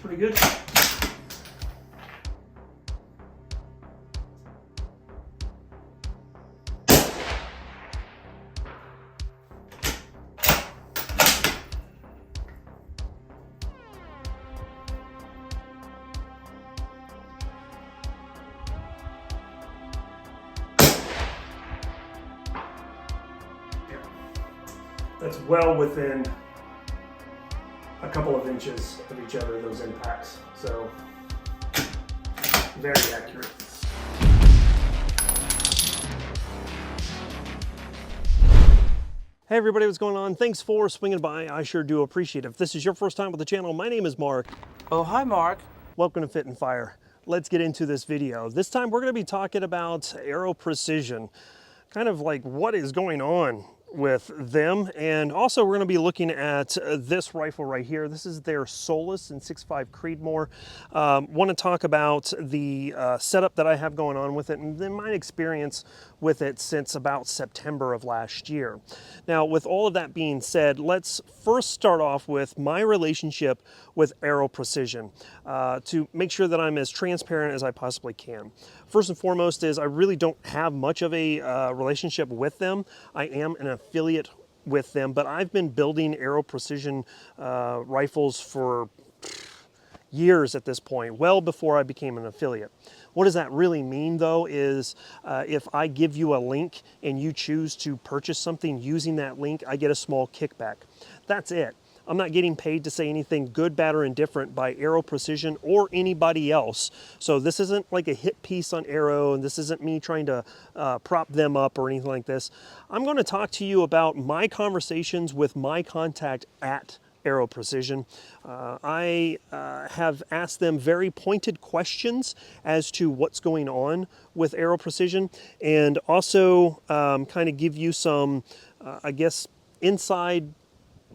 pretty good. That's well within a couple of inches of each other, those impacts. So, very accurate. Hey everybody, what's going on? Thanks for swinging by. I sure do appreciate it. If this is your first time with the channel, my name is Mark. Oh, hi Mark. Welcome to Fit and Fire. Let's get into this video. This time we're going to be talking about Aero Precision, kind of like what is going on with them, and also we're going to be looking at this rifle right here. This is their Solus in 6.5 Creedmoor. Want to talk about the setup that I have going on with it, and then my experience with it since about September of last year. Now, with all of that being said, let's first start off with my relationship with Aero Precision to make sure that I'm as transparent as I possibly can. First and foremost is I really don't have much of a relationship with them. I am an affiliate with them, but I've been building Aero Precision rifles for years at this point, well before I became an affiliate. What does that really mean though is if I give you a link and you choose to purchase something using that link, I get a small kickback. That's it. I'm not getting paid to say anything good, bad, or indifferent by Aero Precision or anybody else. So this isn't like a hit piece on Aero, and this isn't me trying to prop them up or anything like this. I'm going to talk to you about my conversations with my contact at Aero Precision. I have asked them very pointed questions as to what's going on with Aero Precision, and also kind of give you some, I guess, inside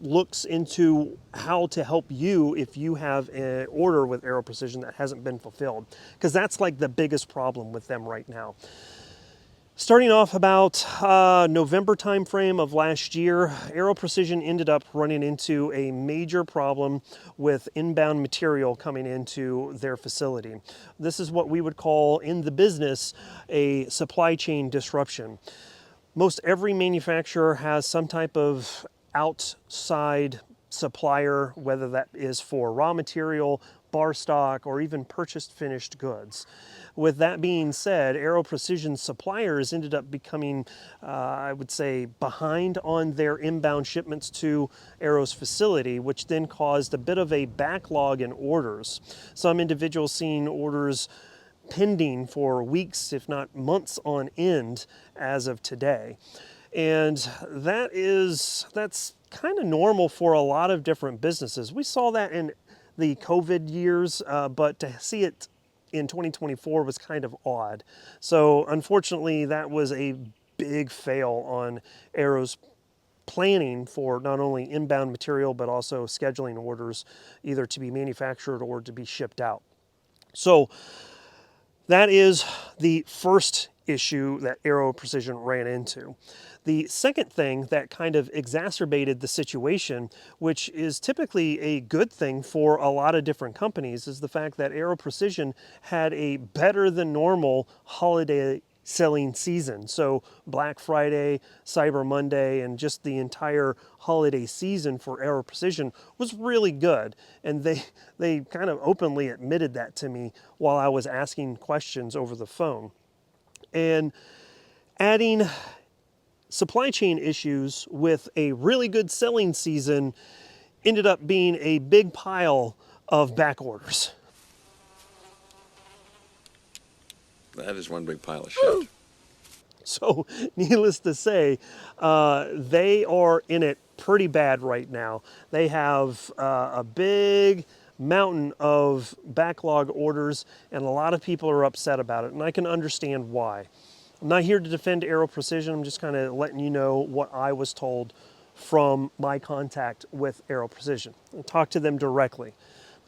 looks into how to help you if you have an order with Aero Precision that hasn't been fulfilled, because that's like the biggest problem with them right now. Starting off about November timeframe of last year, Aero Precision ended up running into a major problem with inbound material coming into their facility. This is what we would call in the business a supply chain disruption. Most every manufacturer has some type of outside supplier, whether that is for raw material, bar stock, or even purchased finished goods. With that being said, Aero Precision suppliers ended up becoming, I would say, behind on their inbound shipments to Aero's facility, which then caused a bit of a backlog in orders. Some individuals seeing orders pending for weeks, if not months on end as of today. And that's kind of normal for a lot of different businesses. We saw that in the COVID years, but to see it in 2024 was kind of odd. So unfortunately, that was a big fail on Aero's planning for not only inbound material, but also scheduling orders either to be manufactured or to be shipped out. So that is the first issue that Aero Precision ran into. The second thing that kind of exacerbated the situation, which is typically a good thing for a lot of different companies, is the fact that Aero Precision had a better than normal holiday selling season. So Black Friday, Cyber Monday, and just the entire holiday season for Aero Precision was really good. And they kind of openly admitted that to me while I was asking questions over the phone. And adding supply chain issues with a really good selling season ended up being a big pile of back orders. That is one big pile of shit. So, needless to say, they are in it pretty bad right now. They have a big mountain of backlog orders, and a lot of people are upset about it, and I can understand why. I'm not here to defend Aero Precision. I'm just kind of letting you know what I was told from my contact with Aero Precision. I talked to them directly.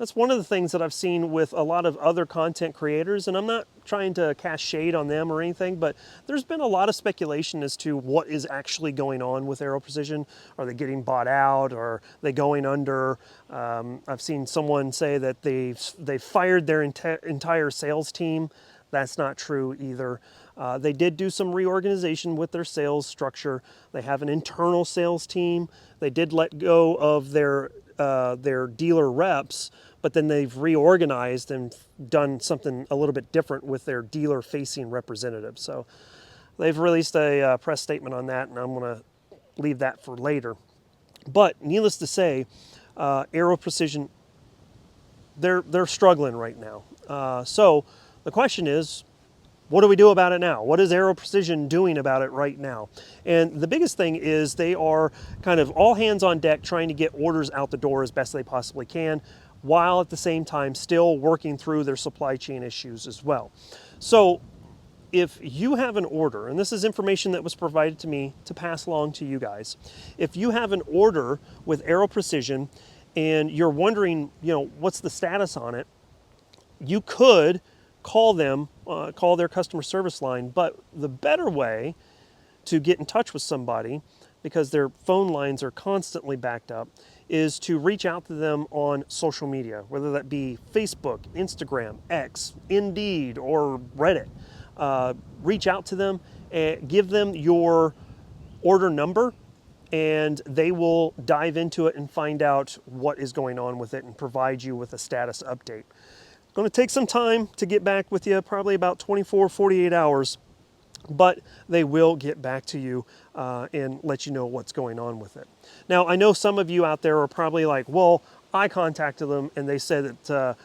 That's one of the things that I've seen with a lot of other content creators, and I'm not trying to cast shade on them or anything, but there's been a lot of speculation as to what is actually going on with Aero Precision. Are they getting bought out? Or are they going under? I've seen someone say that they fired their entire sales team. That's not true either. They did do some reorganization with their sales structure. They have an internal sales team. They did let go of their dealer reps, but then they've reorganized and done something a little bit different with their dealer-facing representatives. So they've released a press statement on that, and I'm going to leave that for later. But needless to say, Aero Precision, they're struggling right now. So the question is, what do we do about it now? What is Aero Precision doing about it right now? And the biggest thing is they are kind of all hands on deck trying to get orders out the door as best they possibly can, while at the same time still working through their supply chain issues as well. So if you have an order, and this is information that was provided to me to pass along to you guys, if you have an order with Aero Precision and you're wondering, what's the status on it, you could call them, call their customer service line. But the better way to get in touch with somebody, because their phone lines are constantly backed up, is to reach out to them on social media, whether that be Facebook, Instagram, X, Indeed, or Reddit. Reach out to them and give them your order number, and they will dive into it and find out what is going on with it and provide you with a status update. Going to take some time to get back with you, probably about 24, 48 hours, but they will get back to you and let you know what's going on with it. Now, I know some of you out there are probably like, well, I contacted them and they said that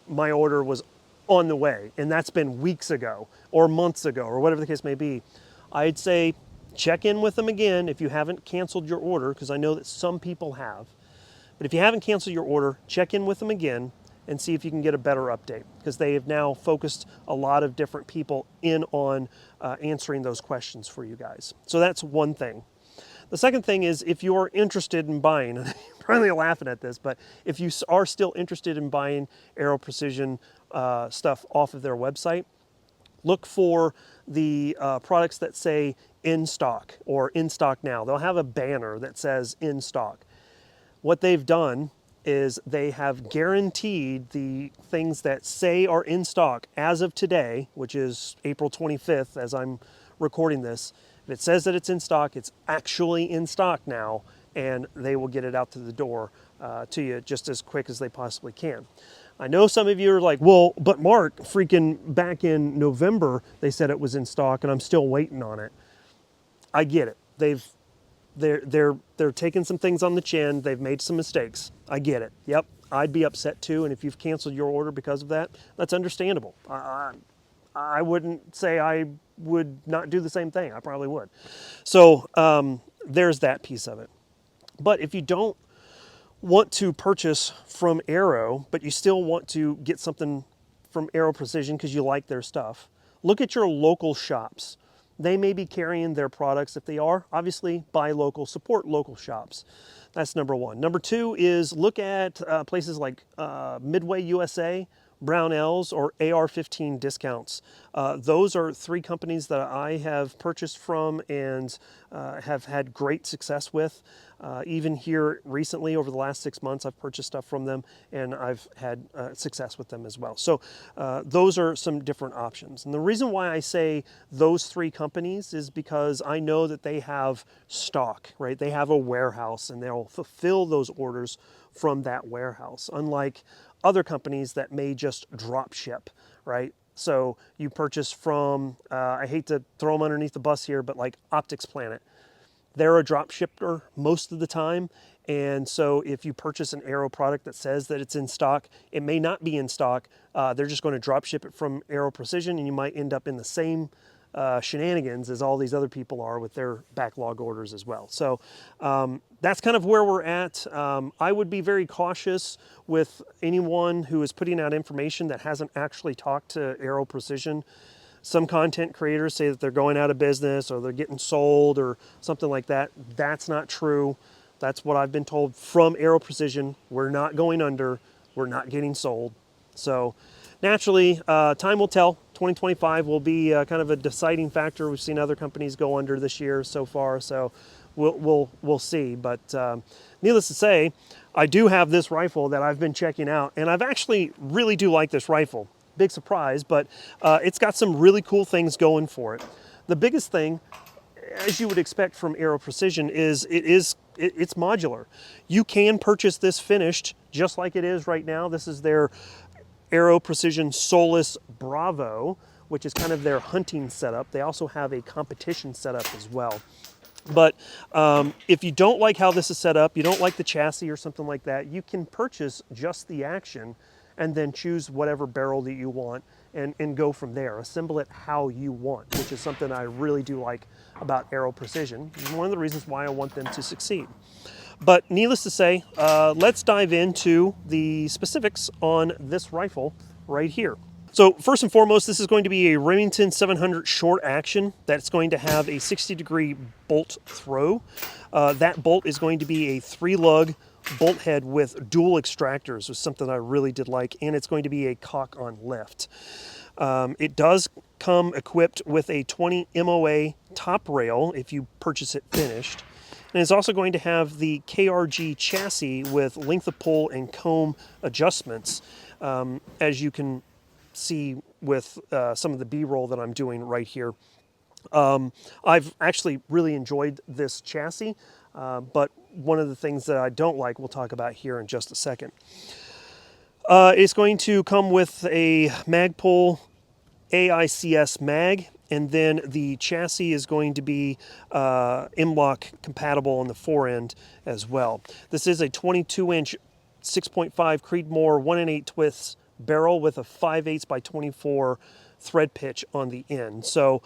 my order was on the way, and that's been weeks ago or months ago or whatever the case may be. I'd say check in with them again if you haven't canceled your order, because I know that some people have. But if you haven't canceled your order, check in with them again and see if you can get a better update, because they have now focused a lot of different people in on answering those questions for you guys. So that's one thing. The second thing is, if you're interested in buying, and you're probably laughing at this, but if you are still interested in buying Aero Precision stuff off of their website, look for the products that say in stock or in stock now. They'll have a banner that says in stock. What they've done is they have guaranteed the things that say are in stock as of today, which is April 25th as I'm recording this. If it says that it's in stock, it's actually in stock now, and they will get it out to the door to you just as quick as they possibly can. I know some of you are like, well, but Mark, freaking back in November, they said it was in stock and I'm still waiting on it. I get it. They're taking some things on the chin. They've made some mistakes. I get it. Yep, I'd be upset too. And if you've canceled your order because of that, that's understandable. I wouldn't say I would not do the same thing. I probably would. So there's that piece of it. But if you don't want to purchase from Aero, but you still want to get something from Aero Precision because you like their stuff, look at your local shops. They may be carrying their products. If they are, obviously buy local, support local shops. That's number one. Number two is look at places like Midway USA, Brownells, or AR-15 discounts. Those are three companies that I have purchased from and have had great success with. Even here recently, over the last 6 months, I've purchased stuff from them and I've had success with them as well. So those are some different options. And the reason why I say those three companies is because I know that they have stock, right? They have a warehouse and they'll fulfill those orders from that warehouse, unlike other companies that may just drop ship, right? So you purchase from, I hate to throw them underneath the bus here, but like Optics Planet. They're a drop shipper most of the time. And so if you purchase an Aero product that says that it's in stock, it may not be in stock. They're just going to drop ship it from Aero Precision, and you might end up in the same shenanigans as all these other people are with their backlog orders as well. So that's kind of where we're at. I would be very cautious with anyone who is putting out information that hasn't actually talked to Aero Precision. Some content creators say that they're going out of business or they're getting sold or something like that. That's not true. That's what I've been told from Aero Precision. We're not going under. were not getting sold. So naturally, time will tell. 2025 will be kind of a deciding factor. We've seen other companies go under this year so far, so we'll see. But needless to say, I do have this rifle that I've been checking out, and I've actually really do like this rifle. Big surprise, but it's got some really cool things going for it. The biggest thing, as you would expect from Aero Precision, is it's modular. You can purchase this finished just like it is right now. This is their Aero Precision Solus Bravo, which is kind of their hunting setup. They also have a competition setup as well. But if you don't like how this is set up, you don't like the chassis or something like that, you can purchase just the action and then choose whatever barrel that you want and go from there. Assemble it how you want, which is something I really do like about Aero Precision. It's one of the reasons why I want them to succeed. But needless to say, let's dive into the specifics on this rifle right here. So first and foremost, this is going to be a Remington 700 short action that's going to have a 60-degree bolt throw. That bolt is going to be a 3-lug bolt head with dual extractors, was something I really did like, and it's going to be a cock on lift. It does come equipped with a 20 MOA top rail if you purchase it finished. And it's also going to have the KRG chassis with length of pull and comb adjustments, as you can see with some of the B-roll that I'm doing right here. I've actually really enjoyed this chassis, but one of the things that I don't like, we'll talk about here in just a second. It's going to come with a Magpul AICS mag, and then the chassis is going to be M-LOK compatible on the fore end as well. This is a 22-inch 6.5 Creedmoor 1 8 barrel with a 5/8 by 24 thread pitch on the end. So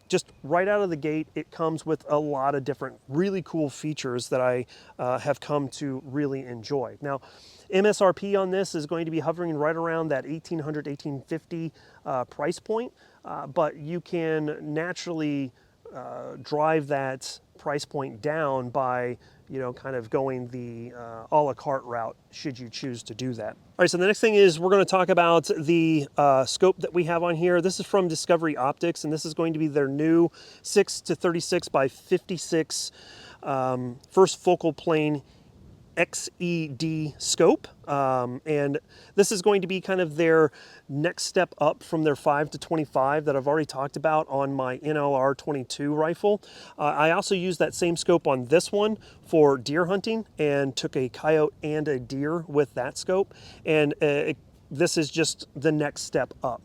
just right out of the gate, it comes with a lot of different really cool features that I have come to really enjoy. Now, MSRP on this is going to be hovering right around that $1,800, $1,850 price point, but you can naturally drive that price point down by, you know, kind of going the a la carte route should you choose to do that. All right, so the next thing is we're going to talk about the scope that we have on here. This is from Discovery Optics, and this is going to be their new 6-36 by 56 first focal plane XED scope, and this is going to be kind of their next step up from their 5-25 that I've already talked about on my NLR 22 rifle. I also used that same scope on this one for deer hunting and took a coyote and a deer with that scope, and this is just the next step up.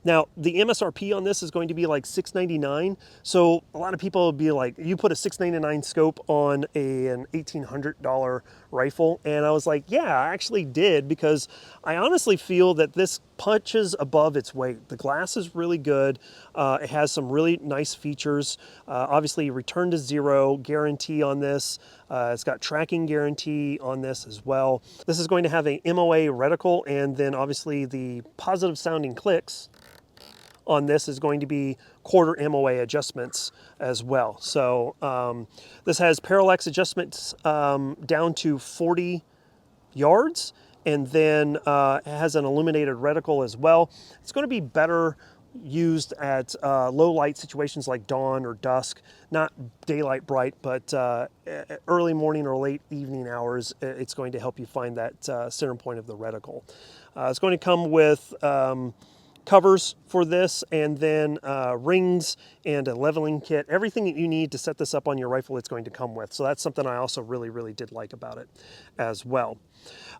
Now, the MSRP on this is going to be like $699. So a lot of people will be like, you put a $699 scope on an $1,800 rifle. And I was like, yeah, I actually did, because I honestly feel that this punches above its weight. The glass is really good. It has some really nice features. Obviously, return to zero guarantee on this. It's got tracking guarantee on this as well. This is going to have a MOA reticle, and then obviously the positive sounding clicks on this is going to be quarter MOA adjustments as well. So this has parallax adjustments down to 40 yards, and then it has an illuminated reticle as well. It's going to be better used at low light situations like dawn or dusk, not daylight bright, but early morning or late evening hours. It's going to help you find that center point of the reticle. It's going to come with covers for this, and then rings and a leveling kit. Everything that you need to set this up on your rifle, it's going to come with. So that's something I also really did like about it as well.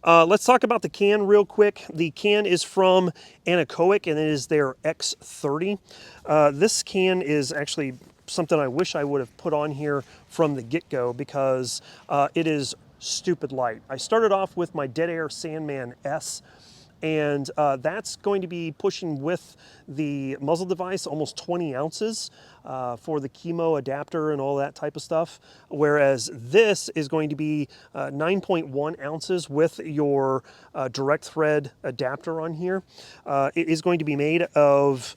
Let's talk about the can real quick. The can is from Anechoic, and it is their X30. This can is actually something I wish I would have put on here from the get-go, because it is stupid light. I started off with my Dead Air Sandman S, and that's going to be pushing with the muzzle device almost 20 ounces for the chemo adapter and all that type of stuff, whereas this is going to be 9.1 ounces with your direct thread adapter on here. It is going to be made of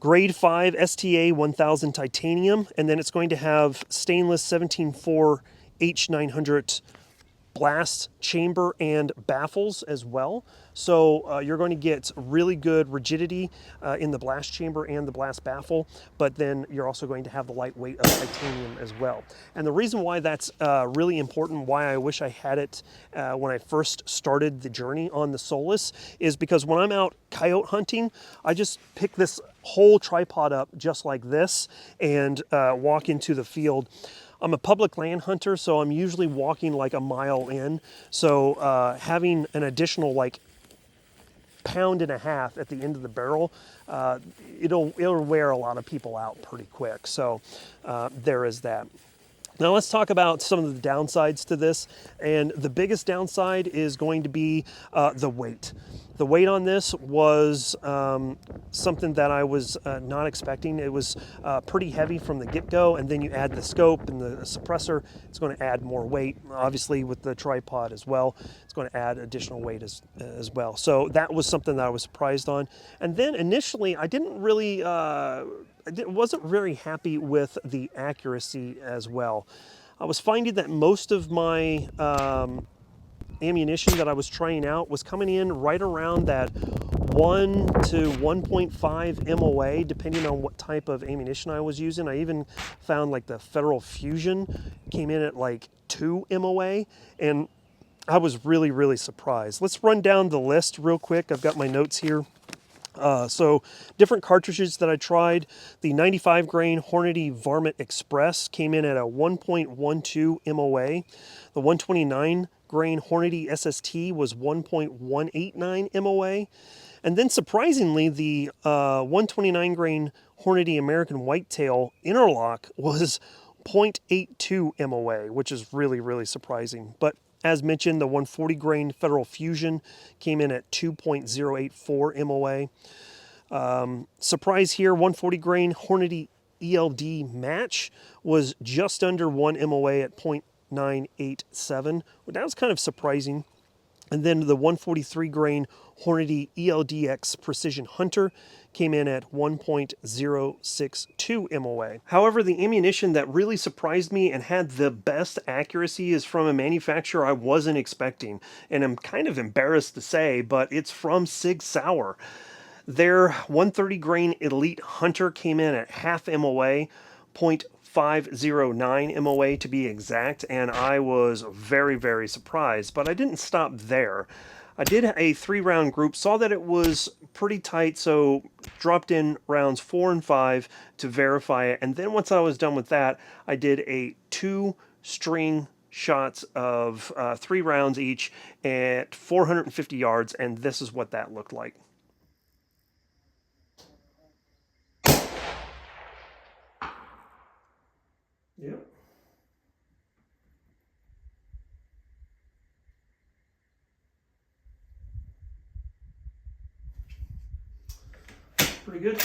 grade 5 STA 1000 titanium, and then it's going to have stainless 17.4 H900 blast chamber and baffles as well. So you're going to get really good rigidity in the blast chamber and the blast baffle, but then you're also going to have the lightweight of titanium as well. And the reason why that's really important, why I wish I had it when I first started the journey on the Solus, is because when I'm out coyote hunting, I just pick this whole tripod up just like this and walk into the field. I'm a public land hunter, so I'm usually walking like a mile in. So having an additional like pound and a half at the end of the barrel, it'll wear a lot of people out pretty quick. So there is that. Now let's talk about some of the downsides to this. And the biggest downside is going to be the weight. The weight on this was something that I was not expecting. It was pretty heavy from the get-go, and then you add the scope and the suppressor, it's going to add more weight. Obviously with the tripod as well, it's going to add additional weight as well. So that was something that I was surprised on. And then initially I didn't really, wasn't very happy with the accuracy as well. I was finding that most of my ammunition that I was trying out was coming in right around that 1 to 1.5 MOA, depending on what type of ammunition I was using. I even found like the Federal Fusion came in at like 2 MOA, and I was really, really surprised. Let's run down the list real quick. I've got my notes here. So different cartridges that I tried. The 95 grain Hornady Varmint Express came in at a 1.12 MOA. The 129 grain Hornady SST was 1.189 MOA. And then surprisingly, the 129 grain Hornady American Whitetail Interlock was 0.82 MOA, which is really, really surprising. But as mentioned, the 140 grain Federal Fusion came in at 2.084 MOA. Surprise here, 140 grain Hornady ELD Match was just under 1 MOA at 0.987. Well, that was kind of surprising. And then the 143 grain Hornady ELDX Precision Hunter came in at 1.062 MOA. However, the ammunition that really surprised me and had the best accuracy is from a manufacturer I wasn't expecting. And I'm kind of embarrassed to say, but it's from Sig Sauer. Their 130 grain Elite Hunter came in at half MOA, 0.509 MOA to be exact, and I was very, very surprised. But I didn't stop there. I did a 3-round group, saw that it was pretty tight, so dropped in rounds 4 and 5 to verify it. And then once I was done with that, I did a 2-string shots of 3 rounds each at 450 yards, and this is what that looked like. Yep. Pretty good.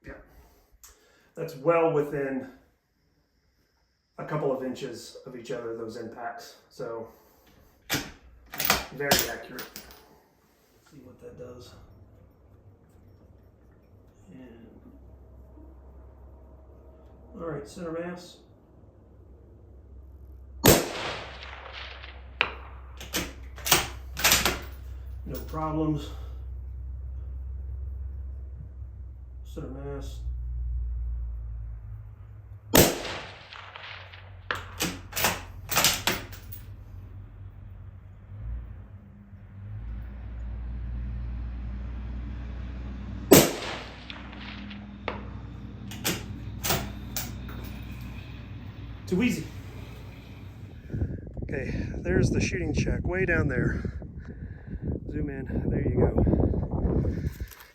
Yeah, that's well within a couple of inches of each other, those impacts. So very accurate. Let's see what that does. And all right, center mass. No problems. Center mass. Too easy. Okay, there's the shooting shack way down there. Zoom in, there you go.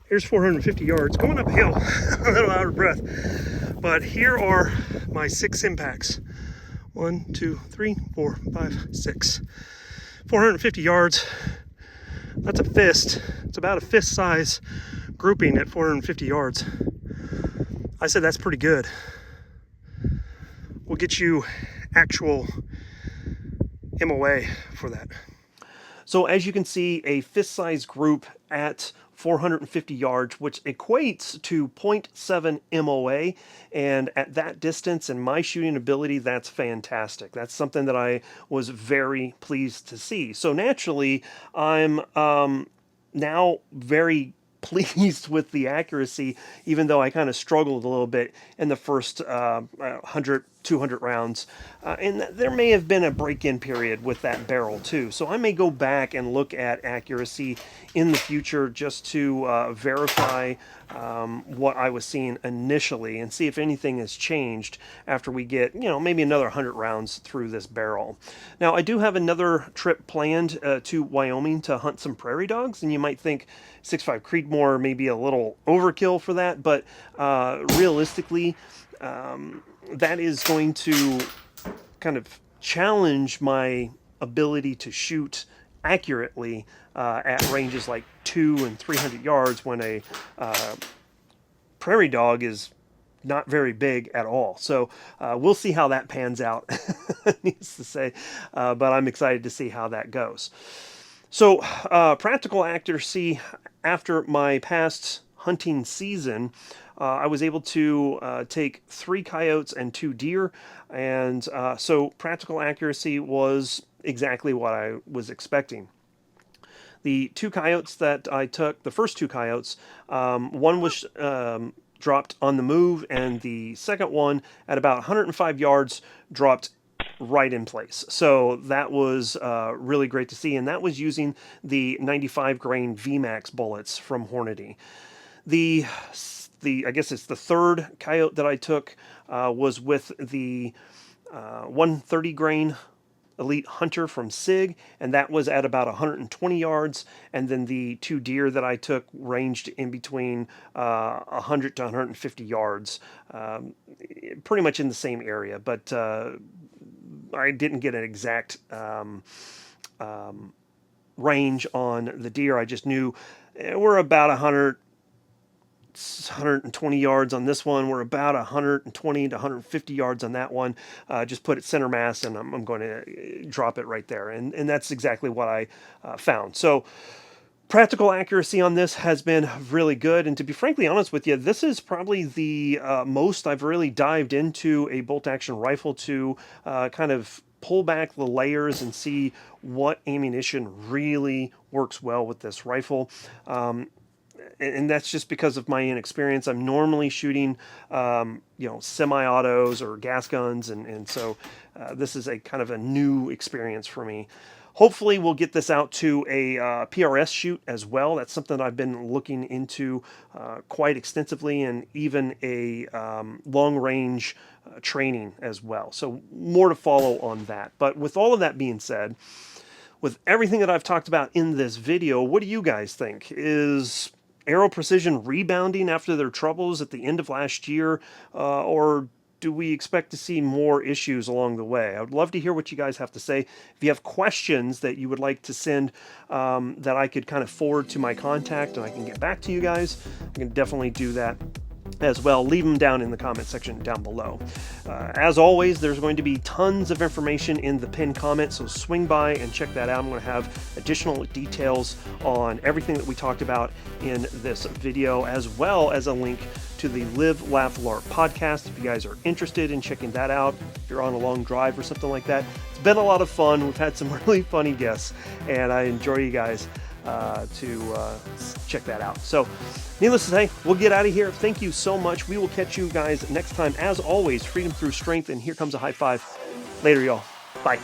Here's 450 yards, going uphill, a little out of breath. But here are my 6 impacts. 1, 2, 3, 4, 5, 6. 450 yards, that's a fist. It's about a fist size grouping at 450 yards. I said that's pretty good. We'll get you actual MOA for that. So as you can see, a fist-sized group at 450 yards, which equates to 0.7 MOA, and at that distance and my shooting ability, that's fantastic. That's something that I was very pleased to see. So naturally, I'm now very pleased with the accuracy, even though I kind of struggled a little bit in the first 100, 200 rounds. And there may have been a break-in period with that barrel too. So I may go back and look at accuracy in the future just to verify what I was seeing initially and see if anything has changed after we get, maybe another 100 rounds through this barrel. Now, I do have another trip planned to Wyoming to hunt some prairie dogs, and you might think 6.5 Creedmoor may be a little overkill for that, but realistically, that is going to kind of challenge my ability to shoot accurately at ranges like 200 and 300 yards when a prairie dog is not very big at all. So we'll see how that pans out, needs to say, but I'm excited to see how that goes. So practical accuracy after my past hunting season, I was able to take 3 coyotes and 2 deer, and so practical accuracy was exactly what I was expecting. The 2 coyotes that I took, the first 2 coyotes, one was dropped on the move, and the second one at about 105 yards dropped right in place. So that was really great to see, and that was using the 95 grain VMAX bullets from Hornady. I guess it's the third coyote that I took was with the 130 grain Elite Hunter from SIG, and that was at about 120 yards, and then the 2 deer that I took ranged in between 100 to 150 yards, pretty much in the same area, but I didn't get an exact range on the deer. I just knew we're about 120 yards on this one. We're about 120 to 150 yards on that one. Just put it center mass, and I'm going to drop it right there. And that's exactly what I found. So practical accuracy on this has been really good. And to be frankly honest with you, this is probably the most I've really dived into a bolt-action rifle to kind of pull back the layers and see what ammunition really works well with this rifle. And that's just because of my inexperience. I'm normally shooting, semi-autos or gas guns, and so this is a kind of a new experience for me. Hopefully we'll get this out to a PRS shoot as well. That's something I've been looking into quite extensively, and even a long-range training as well. So more to follow on that. But with all of that being said, with everything that I've talked about in this video, what do you guys think? Is Aero Precision rebounding after their troubles at the end of last year, or do we expect to see more issues along the way? I would love to hear what you guys have to say. If you have questions that you would like to send that I could kind of forward to my contact and I can get back to you guys, I can definitely do that as well. Leave them down in the comment section down below. As always, there's going to be tons of information in the pinned comment, so swing by and check that out. I'm going to have additional details on everything that we talked about in this video, as well as a link to the Live, Laugh, Larp podcast if you guys are interested in checking that out, if you're on a long drive or something like that. It's been a lot of fun. We've had some really funny guests, and I enjoy you guys to check that out. So needless to say, we'll get out of here. Thank you so much. We will catch you guys next time. As always, freedom through strength, and here comes a high five. Later, y'all. Bye.